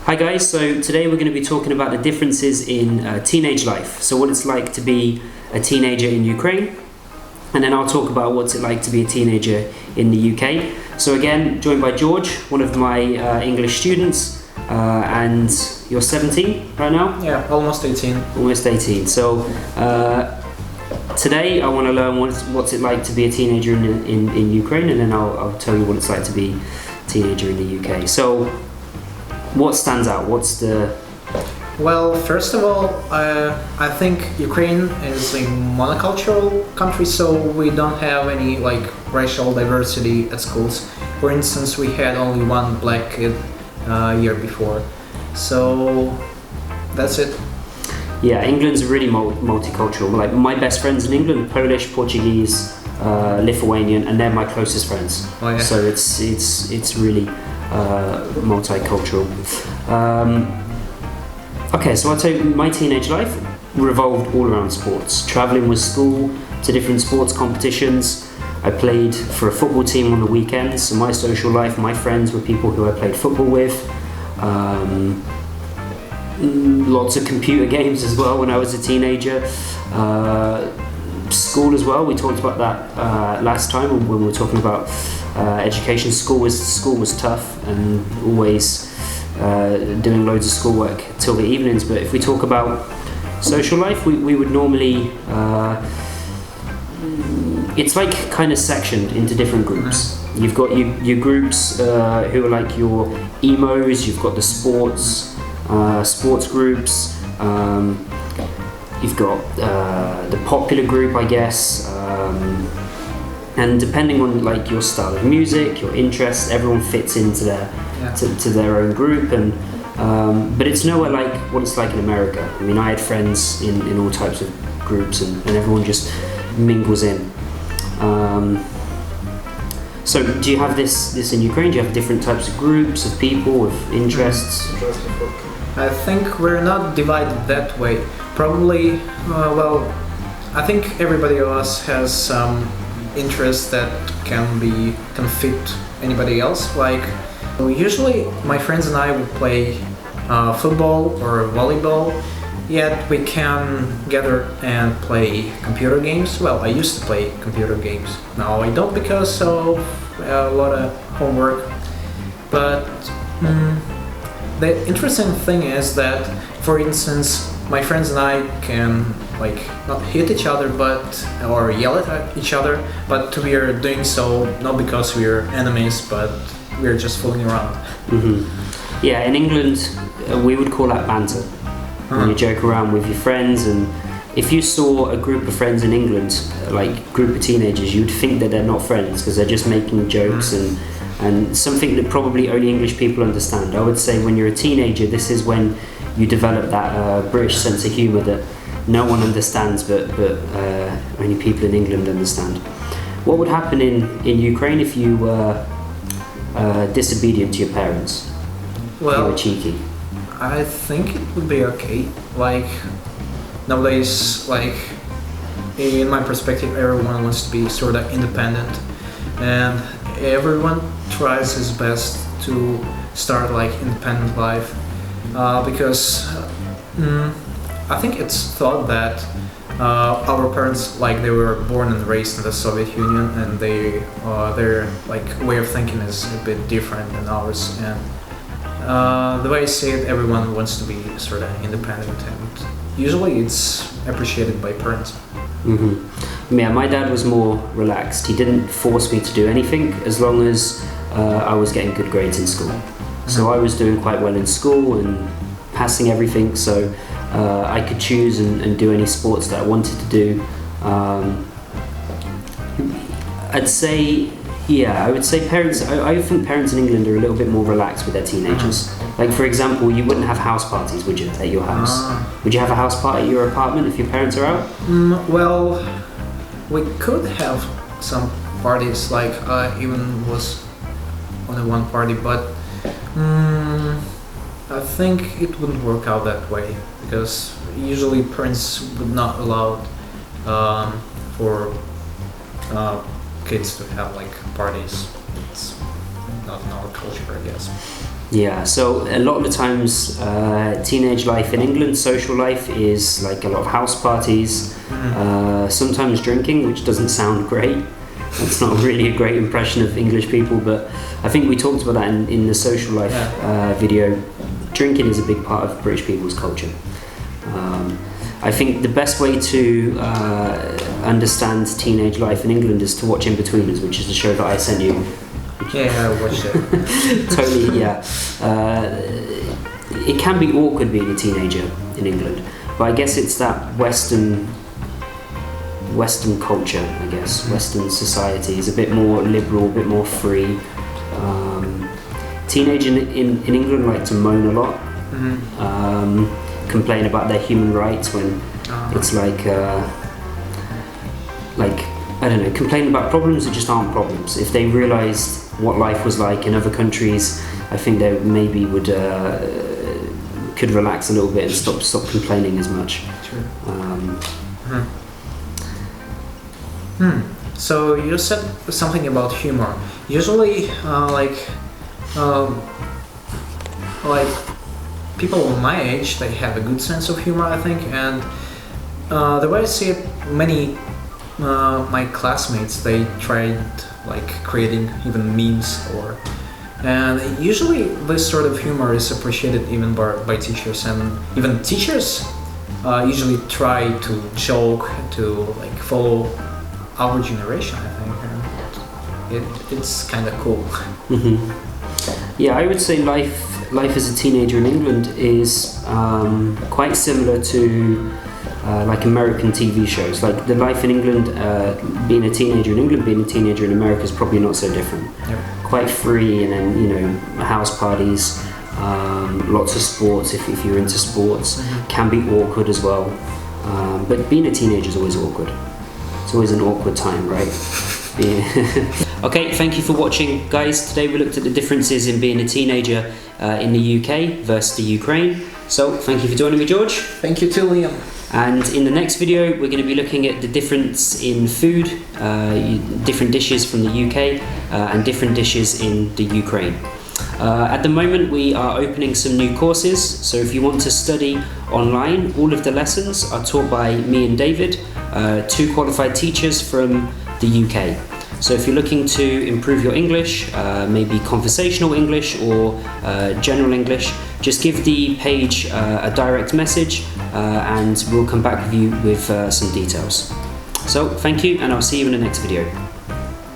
Hi guys, so today we're going to be talking about the differences in teenage life. So what it's like to be a teenager in Ukraine, and then I'll talk about what's it like to be a teenager in the UK. So again, joined by George, one of my English students, and you're 17 right now? Yeah, almost 18. Almost 18. So today I want to learn what's it like to be a teenager in Ukraine, and then I'll tell you what it's like to be a teenager in the UK. So what stands out? What's the... Well, first of all, I think Ukraine is a monocultural country, so we don't have any racial diversity at schools. For instance, we had only one black kid year before. So that's it. Yeah, England's really multicultural. Like my best friends in England, Polish, Portuguese, Lithuanian, and they're my closest friends. Oh, yeah. So it's really multicultural. Okay, so I'll tell you, my teenage life revolved all around sports. Traveling with school to different sports competitions. I played for a football team on the weekends. So my social life, my friends were people who I played football with. Lots of computer games as well when I was a teenager. School as well, we talked about that last time when we were talking about education. School was tough and always doing loads of schoolwork till the evenings. But if we talk about social life, we would normally it's like kind of sectioned into different groups. You've got your groups who are like your emos, you've got the sports groups, you've got the popular group, I guess, and depending on like your style of music, your interests, everyone fits into to their own group. And but it's nowhere like what it's like in America. I mean, I had friends in all types of groups, and everyone just mingles in. So do you have this in Ukraine? Do you have different types of groups of people with interests? I think we're not divided that way. Probably, I think everybody of us has some interest that can fit anybody else. Like, usually my friends and I would play football or volleyball, yet we can gather and play computer games. Well, I used to play computer games. Now I don't because of a lot of homework. But the interesting thing is that, for instance, my friends and I can not hit each other or yell at each other, but we are doing so not because we are enemies, but we are just fooling around. Mm-hmm. Yeah, in England we would call that banter. When you joke around with your friends, and if you saw a group of friends in England, like group of teenagers, you'd think that they're not friends because they're just making jokes and something that probably only English people understand. I would say when you're a teenager, this is when you develop that British sense of humour that no one understands, but only people in England understand. What would happen in Ukraine if you were disobedient to your parents? Well, you were cheeky. I think it would be okay. Nowadays, in my perspective, everyone wants to be sort of independent, and everyone tries his best to start independent life, because I think it's thought that our parents, they were born and raised in the Soviet Union, and their way of thinking is a bit different than ours, and the way I see it, everyone wants to be sort of independent, and usually it's appreciated by parents. Mm-hmm. Yeah, my dad was more relaxed. He didn't force me to do anything as long as I was getting good grades in school. So I was doing quite well in school and passing everything, so I could choose and do any sports that I wanted to do. I'd say, I would say parents, I think parents in England are a little bit more relaxed with their teenagers. Like, for example, you wouldn't have house parties, would you, at your house? Would you have a house party at your apartment if your parents are out? Well, we could have some parties, I even was on one party, but I think it wouldn't work out that way, because usually parents would not allow for kids to have parties. It's not in our culture, I guess. Yeah, so a lot of the times, teenage life in England, social life is like a lot of house parties, sometimes drinking, which doesn't sound great. That's not really a great impression of English people, but I think we talked about that in the social life video. Drinking is a big part of British people's culture. I think the best way to understand teenage life in England is to watch Inbetweeners, which is the show that I sent you. Yeah, I watched it. Totally, yeah. It can be awkward being a teenager in England, but I guess it's that Western culture, I guess. Western society is a bit more liberal, a bit more free. Teenagers in England like to moan a lot, complain about their human rights when it's like I don't know, complain about problems that just aren't problems. If they realised what life was like in other countries, I think they maybe could relax a little bit and stop complaining as much. True. So you said something about humor. Usually, like people my age, they have a good sense of humor, I think, and the way I see it, many my classmates, they tried like creating even memes and usually this sort of humor is appreciated even by teachers, and even teachers usually try to joke to like follow our generation, I think, and it's kind of cool. Yeah, I would say life as a teenager in England is quite similar to like American TV shows. Like the life in England, being a teenager in England, being a teenager in America is probably not so different. Yep. Quite free, and then house parties, lots of sports if you're into sports. Can be awkward as well, but being a teenager is always awkward. It's always an awkward time, right? Okay, thank you for watching, guys. Today we looked at the differences in being a teenager in the UK versus the Ukraine. So thank you for joining me, George. Thank you too, Liam. And in the next video we're going to be looking at the difference in food, different dishes from the UK and different dishes in the Ukraine. At the moment we are opening some new courses, so if you want to study online, all of the lessons are taught by me and David, two qualified teachers from the UK. So if you're looking to improve your English, maybe conversational English or general English, just give the page a direct message and we'll come back with you with some details. So thank you, and I'll see you in the next video.